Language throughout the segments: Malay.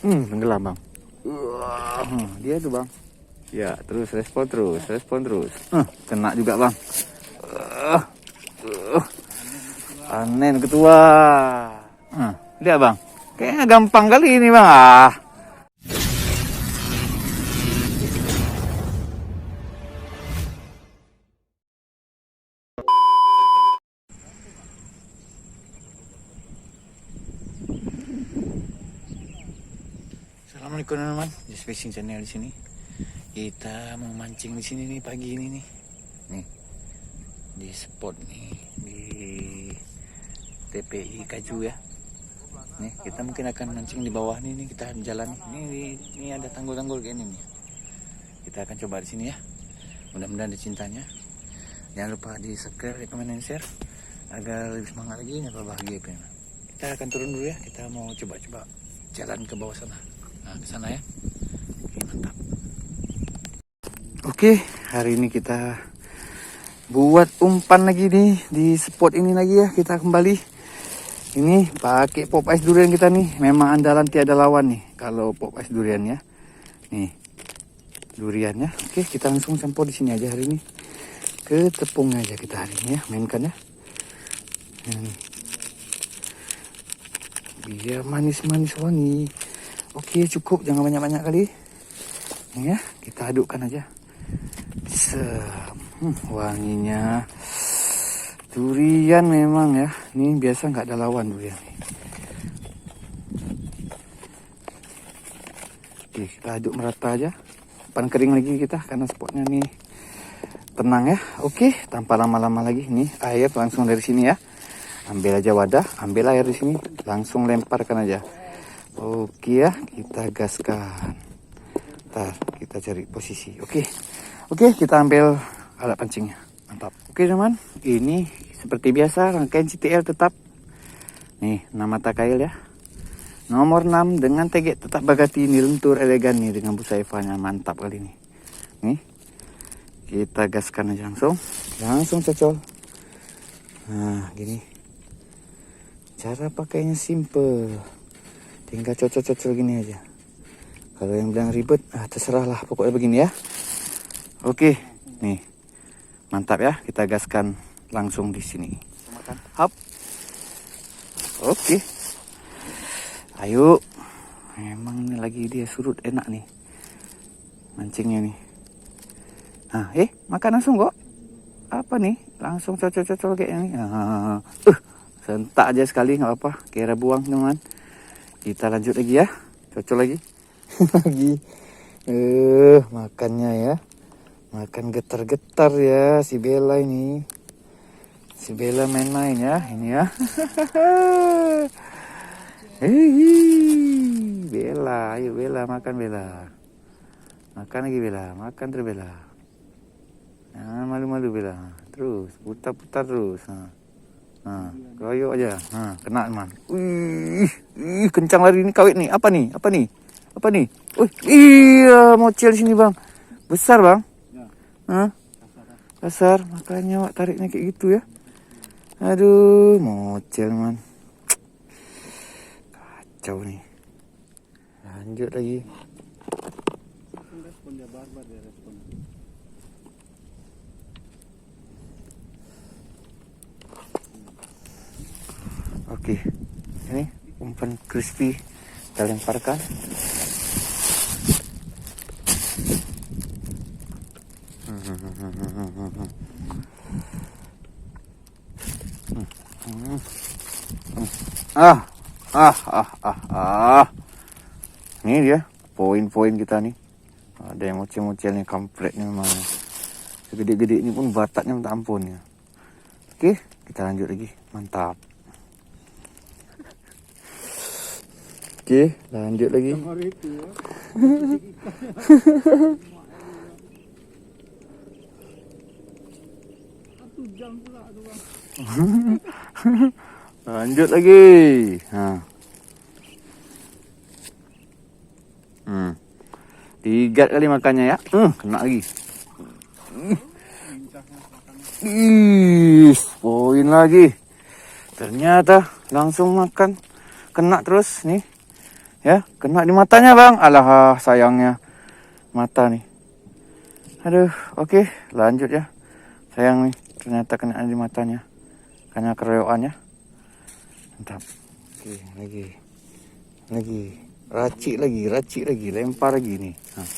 Tenggelam bang. Dia tuh bang. Ya, terus respon terus. Kena juga bang. Panen ketua. Lihat bang. Kayaknya gampang kali ini bang. Assalamualaikum teman-teman, Just Fishing Channel di sini. Kita mau mancing di sini nih pagi ini nih. Nih. Di spot nih di TPI Kaju ya. Nih, kita mungkin akan mancing di bawah nih kita jalan. Ini ada tanggul-tanggul kayak ini nih. Kita akan coba di sini ya. Mudah-mudahan ada cintanya. Jangan lupa di subscribe, like, comment, dan share agar lebih semangat lagi nyapa bahagia. Kita akan turun dulu ya. Kita mau coba-coba jalan ke bawah sana. Nah, ke sana ya. Oke, mantap. Oke, hari ini kita buat umpan lagi nih di spot ini lagi ya. Kita kembali. Ini pakai pop ice durian kita nih. Memang andalan tiada lawan nih kalau pop ice durian ya. Nih. Duriannya. Oke, kita langsung campur di sini aja hari ini. Ke tepung aja kita hari ini ya, mainkan ya. Biar manis-manis wangi. Oke, cukup, jangan banyak-banyak kali. Ini ya, kita adukkan aja. Wanginya durian memang ya. Ini biasa nggak ada lawan durian. Oke, kita aduk merata aja. Pan kering lagi kita karena spotnya nih tenang ya. Oke, tanpa lama-lama lagi. Nih air langsung dari sini ya. Ambil aja wadah, ambil air di sini, langsung lemparkan aja. Oke ya, kita gaskan. Ntar kita cari posisi. Oke, kita ambil alat pancingnya. Mantap. Oke teman, ini seperti biasa rangkaian CTL tetap. Nih, nama takail ya. Nomor 6 dengan tegek tetap bagati ini lentur elegan nih dengan busa evanya. Mantap kali ini. Nih, kita gaskan aja langsung cocol. Nah, gini. Cara pakainya simple. Tinggal cocol-cocol gini aja. Kalau yang bilang ribet, terserah lah. Pokoknya begini ya. Oke, nih. Mantap ya. Kita gaskan langsung di sini. Hop. Oke. Ayo. Memang ini lagi dia surut enak nih. Mancingnya nih. Nah, makan langsung kok. Apa nih? Langsung cocol-cocol kayak ini. Sentak aja sekali, nggak apa-apa. Kira buang teman. Kita lanjut lagi ya. Cocol lagi. Lagi. Makannya ya. Makan getar-getar ya si Bella ini. Si Bella main-main ya. Ini ya. Bella, ayo Bella makan Bella. Makan lagi Bella. Makan terus Bella. Jangan malu-malu Bella. Terus putar-putar terus. Royok aja. Kena teman. Kencang lari ini kawit nih. Apa nih? Iya, mocel sini bang. Besar bang. Kasar. Makanya wak tariknya kayak gitu ya. Aduh, mocel man. Kacau nih. Lanjut lagi. Oke, ini umpan crispy kita lemparkan. Ini dia poin-poin kita nih. Ada yang mocel-mocelnya, kampretnya memang. Segede-gede ini pun bataknya minta ampun ya. Oke, kita lanjut lagi. Mantap. Oke, lanjut lagi. Lanjut lagi. Tiga kali makannya ya. Kena lagi. Poin lagi. Ternyata langsung makan. Kena terus nih. Ya, kena di matanya bang. Alah sayangnya mata nih. Aduh, oke, lanjut ya. Sayang nih, ternyata kena di matanya karena keroyokan ya. Mantap. Oke, lagi, racik lagi, lempar lagi nih. Nah.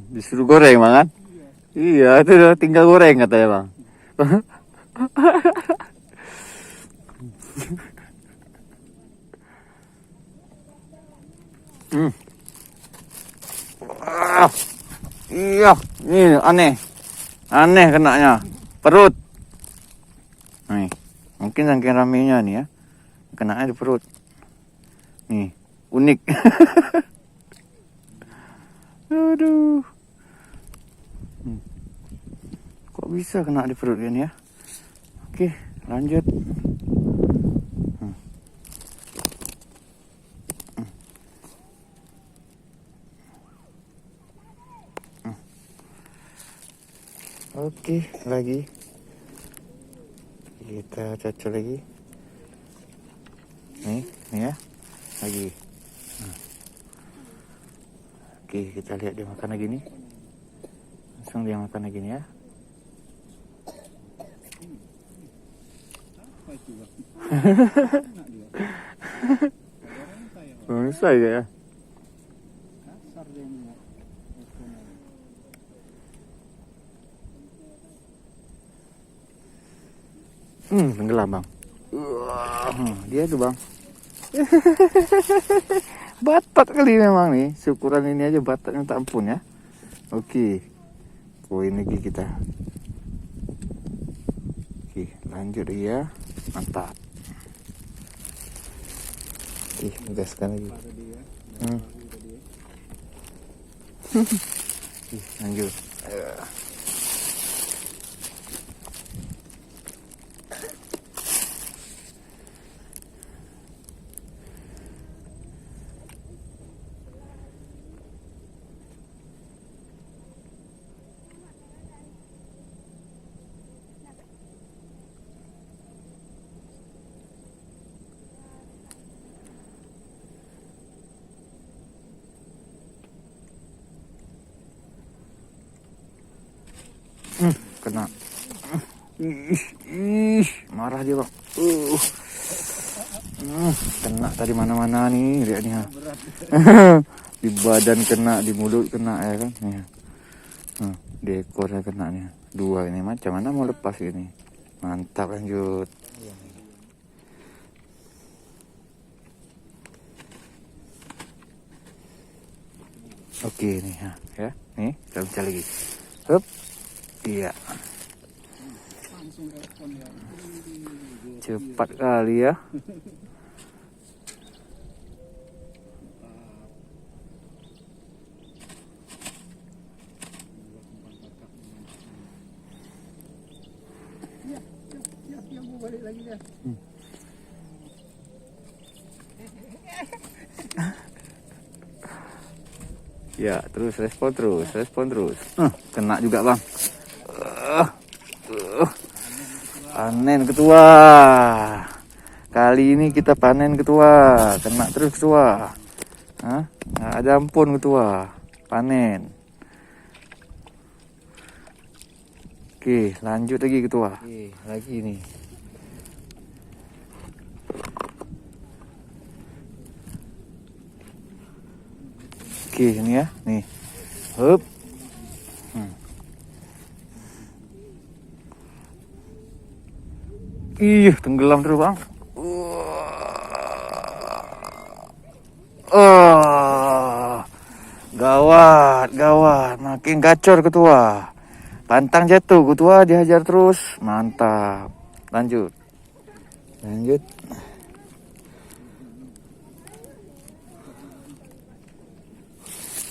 Disuruh goreng bang kan? Iya, itu udah tinggal goreng katanya bang. Hmm. Ah, iya, ini aneh kenanya. Perut. Nih, mungkin saking ramenya nih ya, kenanya di perut. Nih, unik. Aduh. Kok bisa kena di perut gini ya? Oke, lanjut. Oke, lagi. Kita cocok lagi. Nih ya. Lagi. Oke, kita lihat dia makan lagi nih. Langsung dia makan lagi nih ya. Bisa ya. Tenggelam bang. Dia tuh bang. Batat kali memang nih. Syukuran ini aja batatnya tak ampun ya. Oke. Poin lagi kita. Oke, lanjut ya. Mantap. Oke, gaskan lagi. Oke, lanjut. Kena. Marah dia bang. Kena tadi mana-mana nih, lihat nih. Di badan kena, di mulut kena ya kan. Nih. Di ekornya kena nih. Dua ini macam mana mau lepas ini. Mantap, lanjut. Oke nih ya. Nih, kita baca lagi. Hup. Iya. Cepat kali ya. Ya, terus respon terus. Kena juga bang. Panen ketua. Kali ini kita panen ketua. Kena terus ketua. Nggak ada ampun ketua. Panen. Oke, lanjut lagi ketua. Oke, lagi nih. Oke, ini ya. Nih. Hup. Tenggelam terus bang. Gawat. Makin gacor ketua. Pantang jatuh ketua, dihajar terus. Mantap. Lanjut.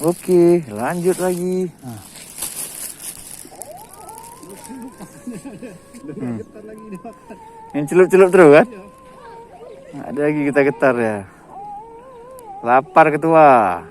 Oke, lanjut lagi. Yang celup-celup terus kan? Ada lagi kita getar ya. Lapar ketua.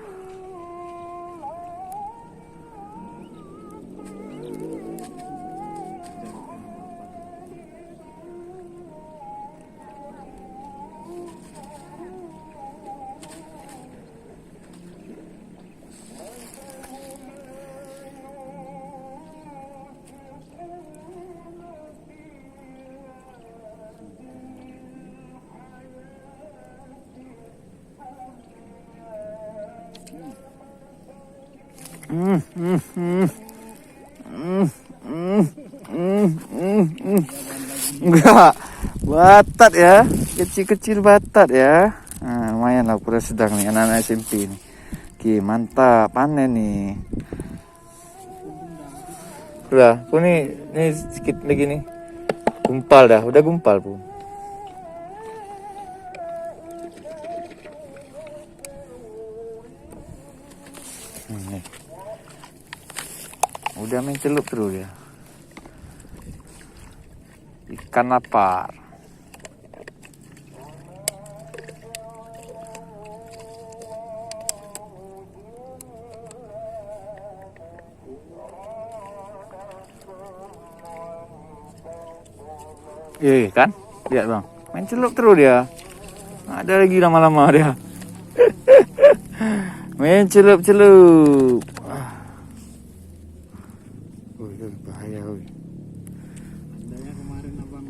Enggak, batat ya, kecil-kecil batat ya. Nah, lumayan lah, ukuran sedang nih anak-anak SMP nih. Oke, mantap, panen nih. Udah, aku nih sedikit lagi nih. Gumpal dah, udah gumpal bu. Nih. Udah mencelup terus ya. Ikan lapar. Kan, lihat bang, main celup terus dia. Ada lagi lama-lama dia. Main celup-celup. Bahaya, Andanya kemarin abang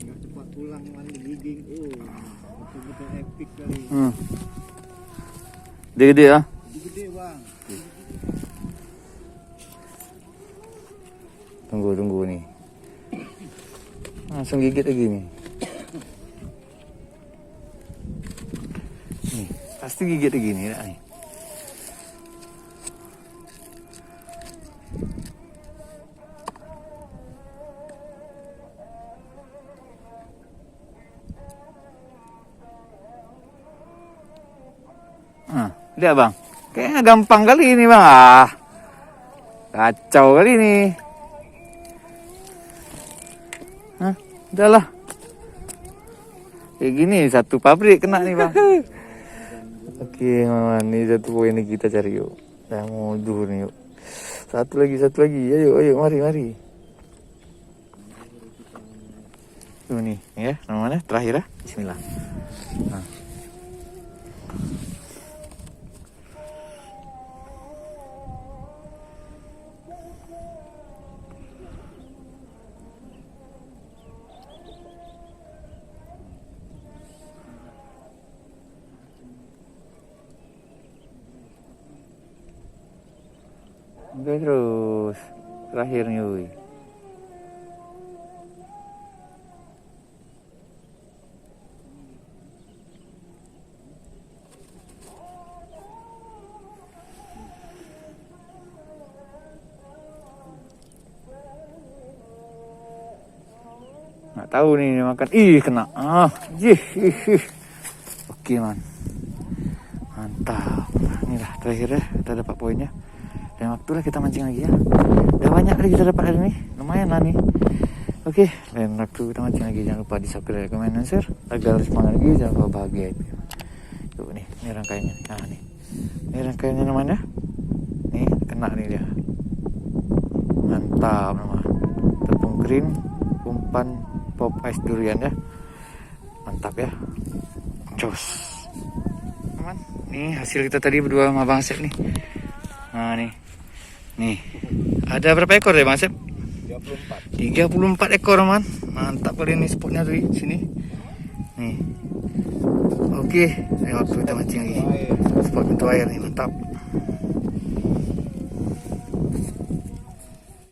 nggak cepat pulang mandi gigging, betul-betul epic kali. Gede-gede ya. Gede bang. Tunggu nih. Langsung gigit lagi nih. Nih, pasti gigit lagi nih. Lihat bang, kayaknya gampang kali ini bang. Kacau kali ini. Udahlah. Kayak gini satu pabrik kena nih bang. Oke, ini satu poin ini kita cari yuk. Saya mau dur nih yuk. Satu lagi. Ayo, mari. Tuh nih, ya, namanya terakhir ya. Bismillah. Nah. Oke, terus terakhir nih Uy. Nggak tahu nih dia makan. Kena. Oke man, mantap. Inilah terakhir ya, kita dapat poinnya. Dan waktulah kita mancing lagi ya. Udah banyak kali kita dapat hari ini. Lumayan lah nih. Oke, lain waktu kita mancing lagi. Jangan lupa di subscribe, komen, dan share agar semangat lagi. Jangan lupa bahagia. Tuh nih, ini rangkaiannya. Nah nih, ini rangkaiannya namanya. Nih, kena nih dia. Mantap namanya. Tepung kering, umpan pop ice durian ya. Mantap ya. Jos. Teman, nih hasil kita tadi berdua sama Bang Sep nih. Nah nih. Nih, ada berapa ekor ya Bang Sep? 34 ekor man. Mantap kali ini spotnya tuh di sini. Nih. Oke, waktu kita mancing lagi. Spot pintu air nih, mantap.